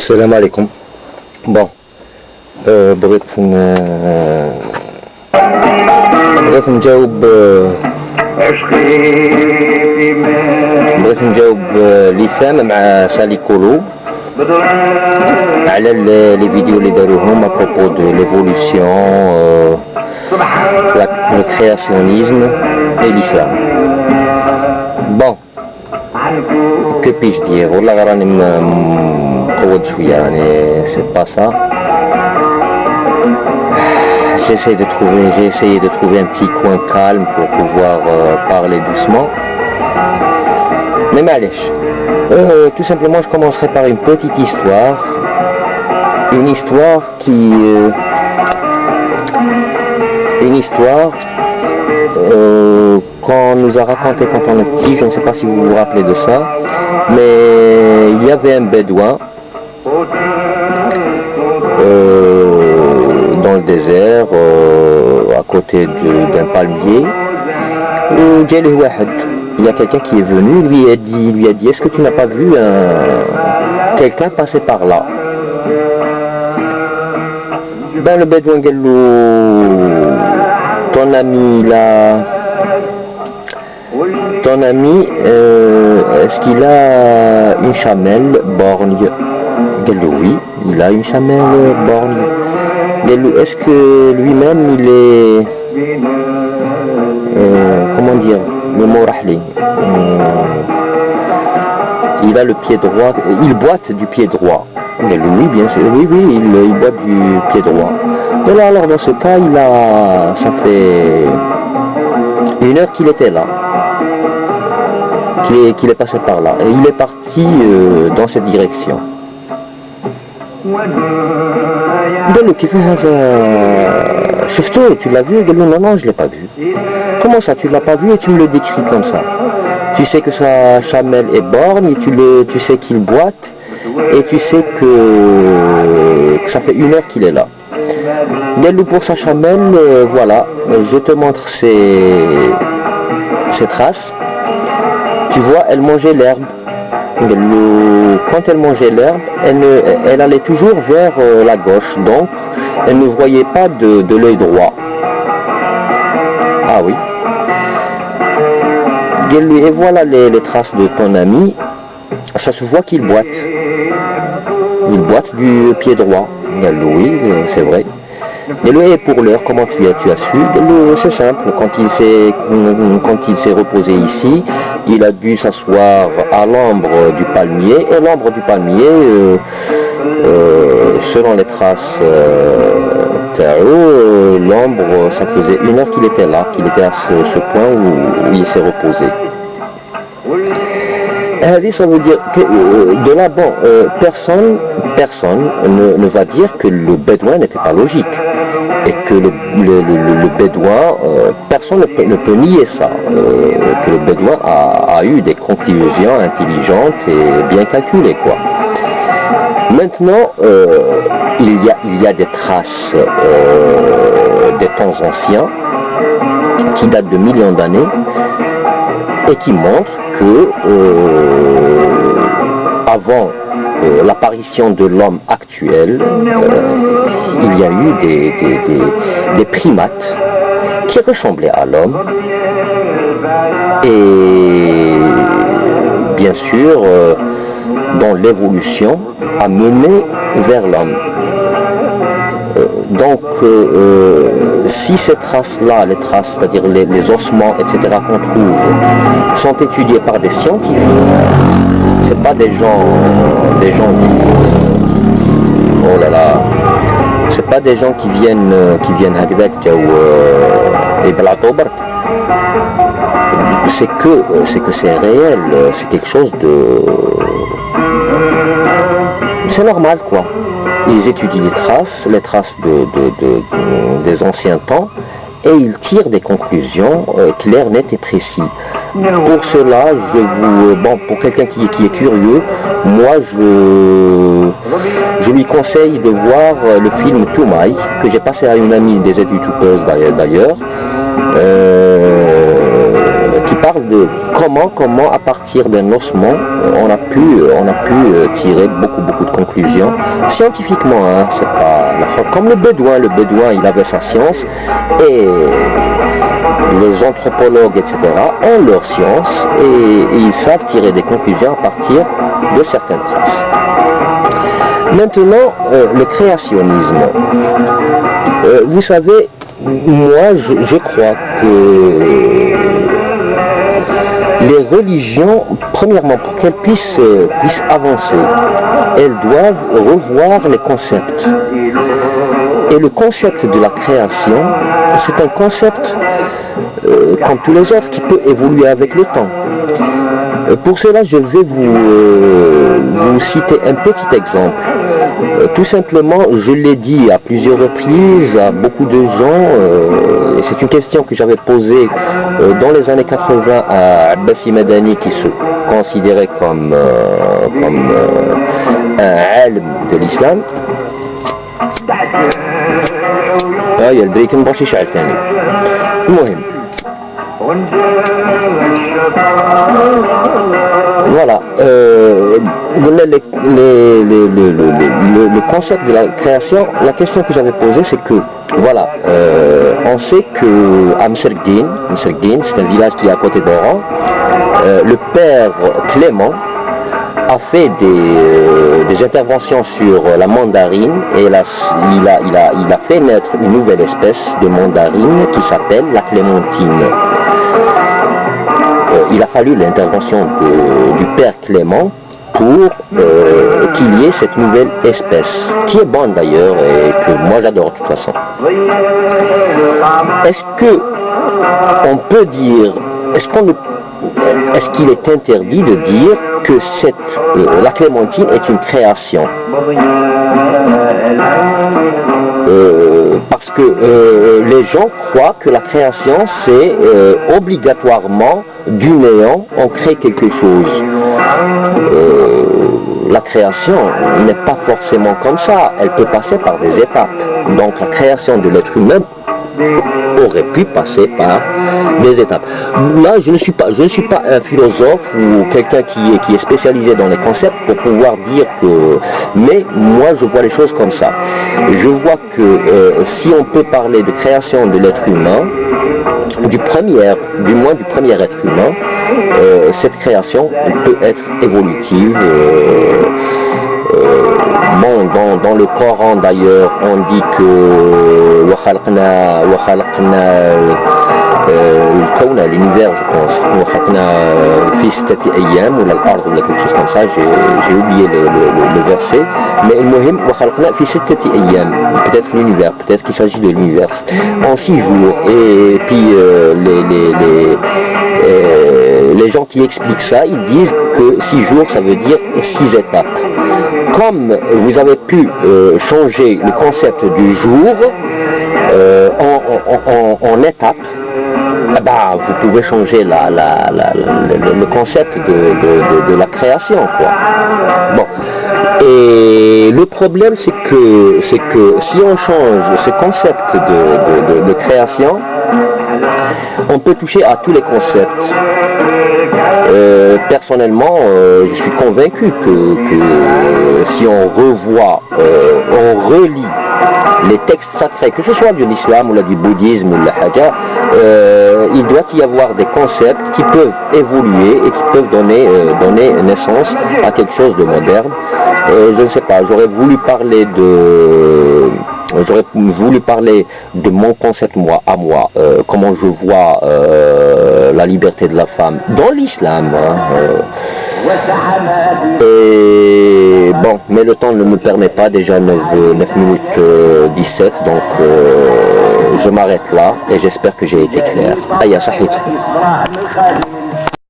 السلام عليكم. بون بغيت نجاوب لسان مع سالي كولو على لي فيديو اللي داروهم ابروبو دو ليفولوسيون le créationnisme et l'islam. Bon, que puis-je dire? والله راني مقود شوية يعني c'est pas ça. J'ai essayé de trouver un petit coin calme pour pouvoir parler doucement. Mais معليش. Tout simplement je commencerai par une petite histoire. Une histoire qu'on nous a raconté quand on est petit, je ne sais pas si vous vous rappelez de ça, mais il y avait un bédouin dans le désert, à côté d'un palmier, où il y a quelqu'un qui est venu, lui a dit est-ce que tu n'as pas vu quelqu'un passer par là? Ben le bédouin Gallou, ton ami est-ce qu'il a une chamelle borgne? Gallou oui, il a une chamelle borgne. Gallou est-ce que lui-même il est comment dire le mot rahli, il a le pied droit, il boite du pied droit. Oui, bien sûr, oui, il boite du pied droit. Et alors dans ce cas, ça fait 1 heure qu'il était là, qu'il est passé par là, et il est parti dans cette direction. Tu l'as vu? Non, je ne l'ai pas vu. Comment ça, tu ne l'as pas vu et tu me le décris comme ça? Tu sais que sa chamelle est borgne, tu sais qu'il boite, et tu sais que ça fait 1 heure qu'il est là. Galou pour sa chamelle, voilà, je te montre ses traces. Tu vois, elle mangeait l'herbe. Quand elle mangeait l'herbe, elle allait toujours vers la gauche, donc elle ne voyait pas de l'œil droit. Ah oui. Et voilà les traces de ton ami. Ça se voit qu'il boite. Il boite du pied droit. Oui, c'est vrai. Mais et pour l'heure, comment tu as su? C'est simple, quand il s'est reposé ici, il a dû s'asseoir à l'ombre du palmier, et l'ombre du palmier, selon les traces l'ombre, ça faisait 1 heure qu'il était là, qu'il était à ce point où il s'est reposé. Ça veut dire que de là, bon, personne ne va dire que le bédouin n'était pas logique. Et que le bédouin, personne ne peut nier ça, que le bédouin a eu des conclusions intelligentes et bien calculées, quoi. Maintenant, il y a des traces des temps anciens qui datent de millions d'années et qui montrent que avant l'apparition de l'homme actuel, il y a eu des primates qui ressemblaient à l'homme et bien sûr dont l'évolution a mené vers l'homme. Donc si ces traces-là, les traces, c'est-à-dire les ossements, etc. qu'on trouve, sont étudiés par des scientifiques, c'est pas des gens oh là là, c'est pas des gens qui viennent c'est que c'est réel, c'est quelque chose de, c'est normal quoi. Ils étudient les traces des anciens temps, et ils tirent des conclusions claires, nettes et précises. Pour cela, pour quelqu'un qui est curieux, moi je lui conseille de voir le film Toumaï, que j'ai passé à une amie des études youtubeuses d'ailleurs, qui parle de comment à partir d'un ossement, on a pu tirer beaucoup de conclusions. Scientifiquement, hein, c'est pas comme le bédouin il avait sa science, et les anthropologues, etc., ont leur science, et ils savent tirer des conclusions à partir de certaines traces. Maintenant, le créationnisme. Vous savez, moi je crois que les religions, premièrement, pour qu'elles puissent avancer, elles doivent revoir les concepts. Et le concept de la création, c'est un concept, comme tous les autres, qui peut évoluer avec le temps. Pour cela, je vais vous citer un petit exemple. Tout simplement, je l'ai dit à plusieurs reprises à beaucoup de gens, et c'est une question que j'avais posée dans les années 80 à Abbasi Madani, qui se considérait comme un alm de l'islam. Il y a le break مبغاش يشعل ثاني. المهم voilà, le concept de la création, la question que j'avais posée, c'est que, voilà, on sait que à Mserguine, c'est un village qui est à côté d'Oran, le père Clément a fait des interventions sur la mandarine, et il a fait naître une nouvelle espèce de mandarine qui s'appelle la clémentine. Il a fallu l'intervention du père Clément pour qu'il y ait cette nouvelle espèce, qui est bonne d'ailleurs et que moi j'adore de toute façon. Est-ce qu'il est interdit de dire que la clémentine est une création? Parce que les gens croient que la création, c'est obligatoirement du néant, on crée quelque chose. La création n'est pas forcément comme ça, elle peut passer par des étapes. Donc la création de l'être humain aurait pu passer par des étapes. Là, je ne suis pas un philosophe ou quelqu'un qui est spécialisé dans les concepts pour pouvoir dire que... Mais moi, je vois les choses comme ça. Je vois que si on peut parler de création de l'être humain, du moins du premier être humain, cette création peut être évolutive. Dans le Coran d'ailleurs, on dit que l'univers, je pense, ou quelque chose comme ça, j'ai oublié le verset, mais peut-être l'univers, peut-être qu'il s'agit de l'univers, en 6 jours, et puis les gens qui expliquent ça, ils disent que 6 jours, ça veut dire 6 étapes. Comme vous avez pu changer le concept du jour en étapes, vous pouvez changer le concept de la création, quoi. Bon. Et le problème, c'est que si on change ce concept de création, on peut toucher à tous les concepts. Personnellement, je suis convaincu que si on revoit, on relit les textes sacrés, que ce soit de l'islam ou du bouddhisme ou de la haja, il doit y avoir des concepts qui peuvent évoluer et qui peuvent donner naissance à quelque chose de moderne. Je ne sais pas, j'aurais voulu parler de mon concept à moi, comment je vois la liberté de la femme dans l'islam. Et bon, mais le temps ne me permet pas, déjà 9 minutes 17, donc je m'arrête là et j'espère que j'ai été clair. Aïe, ça